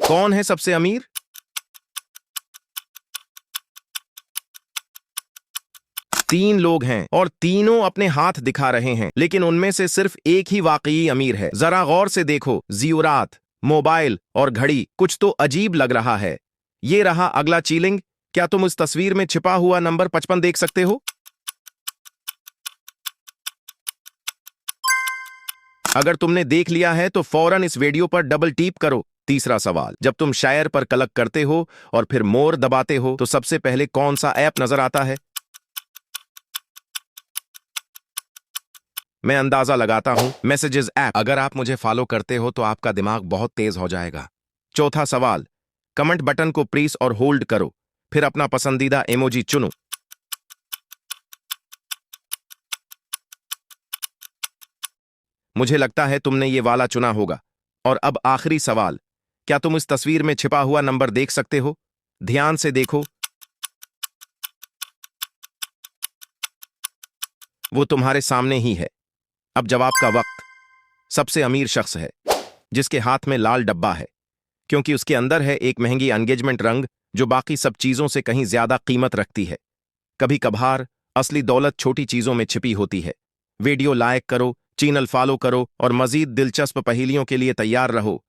कौन है सबसे अमीर? तीन लोग हैं और तीनों अपने हाथ दिखा रहे हैं, लेकिन उनमें से सिर्फ एक ही वाकई अमीर है। जरा गौर से देखो, ज़ियोरात, मोबाइल और घड़ी, कुछ तो अजीब लग रहा है। ये रहा अगला चीलिंग। क्या तुम इस तस्वीर में छिपा हुआ नंबर 55 देख सकते हो? अगर तुमने देख लिया है तो फौरन इस वीडियो पर डबल टीप करो। तीसरा सवाल, जब तुम शायर पर क्लिक करते हो और फिर मोर दबाते हो तो सबसे पहले कौन सा ऐप नजर आता है? मैं अंदाजा लगाता हूं, मैसेजेस ऐप। अगर आप मुझे फॉलो करते हो तो आपका दिमाग बहुत तेज हो जाएगा। चौथा सवाल, कमेंट बटन को प्रेस और होल्ड करो, फिर अपना पसंदीदा इमोजी चुनो। मुझे लगता है तुमने ये वाला चुना होगा। और अब आखिरी सवाल, क्या तुम इस तस्वीर में छिपा हुआ नंबर देख सकते हो? ध्यान से देखो, वो तुम्हारे सामने ही है। अब जवाब का वक्त। सबसे अमीर शख्स है जिसके हाथ में लाल डब्बा है, क्योंकि उसके अंदर है एक महंगी एंगेजमेंट रंग जो बाकी सब चीजों से कहीं ज्यादा कीमत रखती है। कभी कभार असली दौलत छोटी चीजों में छिपी होती है। वीडियो लाइक करो, चैनल फॉलो करो और मजीद दिलचस्प पहेलियों के लिए तैयार रहो।